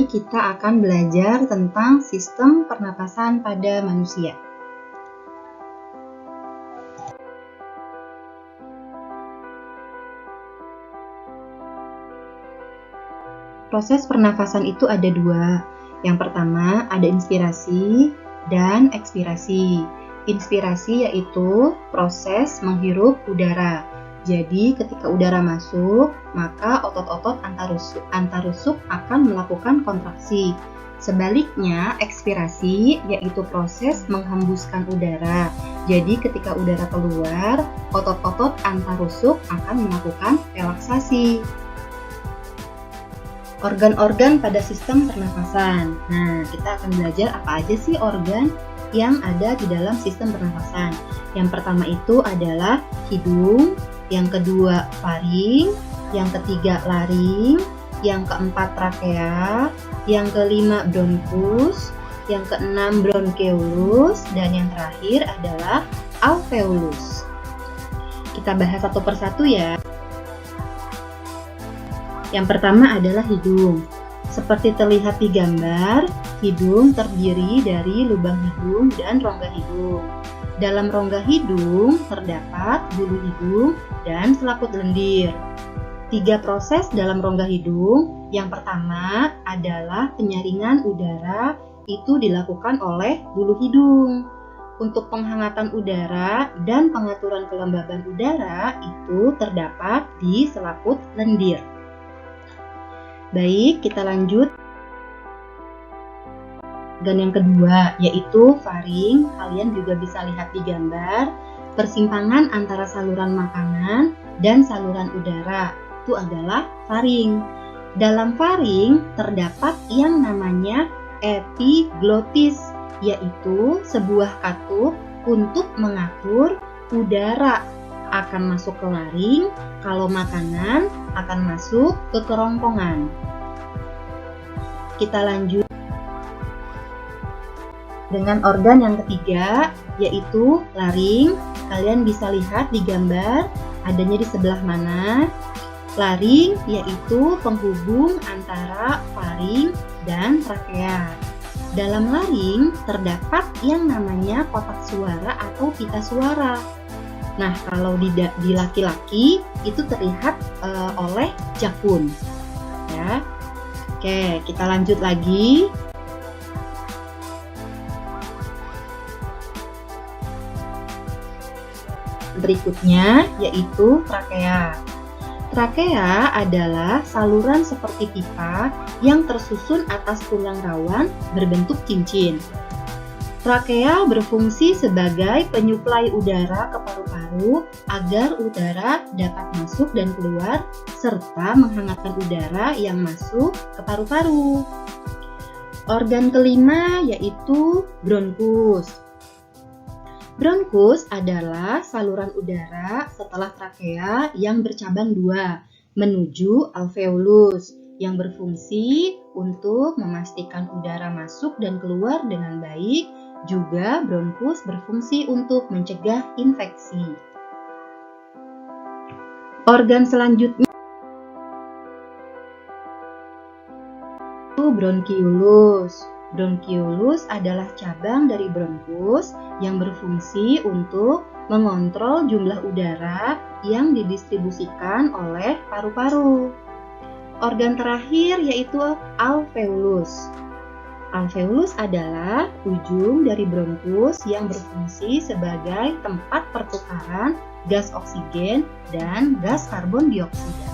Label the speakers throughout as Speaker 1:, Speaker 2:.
Speaker 1: kita akan belajar tentang sistem pernapasan pada manusia. Proses pernafasan itu ada dua. Yang pertama ada inspirasi dan ekspirasi. Inspirasi yaitu proses menghirup udara. Jadi ketika udara masuk, maka otot-otot antar rusuk akan melakukan kontraksi. Sebaliknya, ekspirasi yaitu proses menghembuskan udara. Jadi ketika udara keluar, otot-otot antar rusuk akan melakukan relaksasi. Organ-organ pada sistem pernafasan. Nah, kita akan belajar apa aja sih organ yang ada di dalam sistem pernafasan. Yang pertama itu adalah hidung, yang kedua faring, yang ketiga laring, yang keempat trakea, yang kelima bronkus, yang keenam bronkeolus, dan yang terakhir adalah alveolus. Kita bahas satu persatu ya. Yang pertama adalah hidung. Seperti terlihat di gambar, hidung terdiri dari lubang hidung dan rongga hidung. Dalam rongga hidung terdapat bulu hidung dan selaput lendir. 3 proses dalam rongga hidung. Yang pertama adalah penyaringan udara, itu dilakukan oleh bulu hidung. Untuk penghangatan udara dan pengaturan kelembaban udara itu terdapat di selaput lendir. Baik, kita lanjut. Dan yang kedua yaitu faring. Kalian juga bisa lihat di gambar persimpangan antara saluran makanan dan saluran udara. Itu adalah faring. Dalam faring terdapat yang namanya epiglotis, yaitu sebuah katup untuk mengatur udara akan masuk ke laring, kalau makanan akan masuk ke kerongkongan. Kita lanjut dengan organ yang ketiga, yaitu laring. Kalian bisa lihat di gambar adanya di sebelah mana. Laring yaitu penghubung antara faring dan trakea. Dalam laring terdapat yang namanya kotak suara atau pita suara. Nah, kalau di laki-laki itu terlihat oleh jakun. Ya. Oke, kita lanjut lagi. Berikutnya yaitu trakea. Trakea adalah saluran seperti pipa yang tersusun atas tulang rawan berbentuk cincin. Trakea berfungsi sebagai penyuplai udara ke paru-paru agar udara dapat masuk dan keluar serta menghangatkan udara yang masuk ke paru-paru. Organ kelima yaitu bronkus. Bronkus adalah saluran udara setelah trakea yang bercabang 2 menuju alveolus yang berfungsi untuk memastikan udara masuk dan keluar dengan baik. Juga bronkus berfungsi untuk mencegah infeksi. Organ selanjutnya itu bronkiolus. Bronkiolus adalah cabang dari bronkus yang berfungsi untuk mengontrol jumlah udara yang didistribusikan oleh paru-paru. Organ terakhir yaitu alveolus. Alveolus adalah ujung dari bronkus yang berfungsi sebagai tempat pertukaran gas oksigen dan gas karbon dioksida.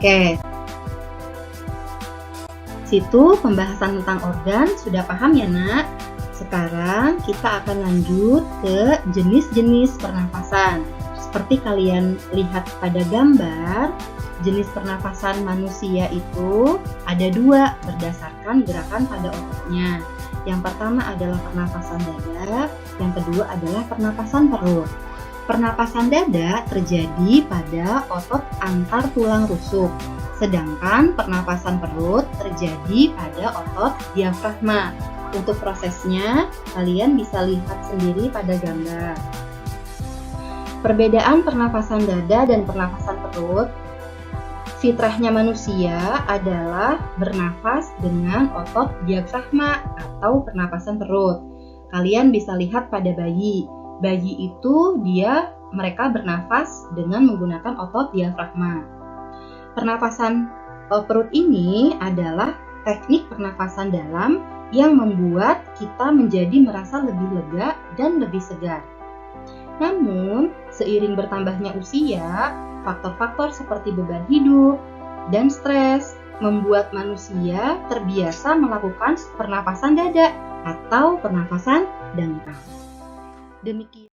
Speaker 1: Oke. Situ pembahasan tentang organ sudah paham ya nak? Sekarang kita akan lanjut ke jenis-jenis pernafasan. Seperti kalian lihat pada gambar, jenis pernafasan manusia itu ada 2 berdasarkan gerakan pada ototnya. Yang pertama adalah pernafasan dada, yang kedua adalah pernafasan perut. Pernapasan dada terjadi pada otot antar tulang rusuk. Sedangkan pernapasan perut terjadi pada otot diafragma. Untuk prosesnya, kalian bisa lihat sendiri pada gambar. Perbedaan pernapasan dada dan pernapasan perut. Fitrahnya manusia adalah bernafas dengan otot diafragma atau pernapasan perut. Kalian bisa lihat pada bayi. Bayi itu mereka bernafas dengan menggunakan otot diafragma. Pernapasan perut ini adalah teknik pernapasan dalam yang membuat kita menjadi merasa lebih lega dan lebih segar. Namun, seiring bertambahnya usia, faktor-faktor seperti beban hidup dan stres membuat manusia terbiasa melakukan pernapasan dada atau pernapasan dangkal. Demikian.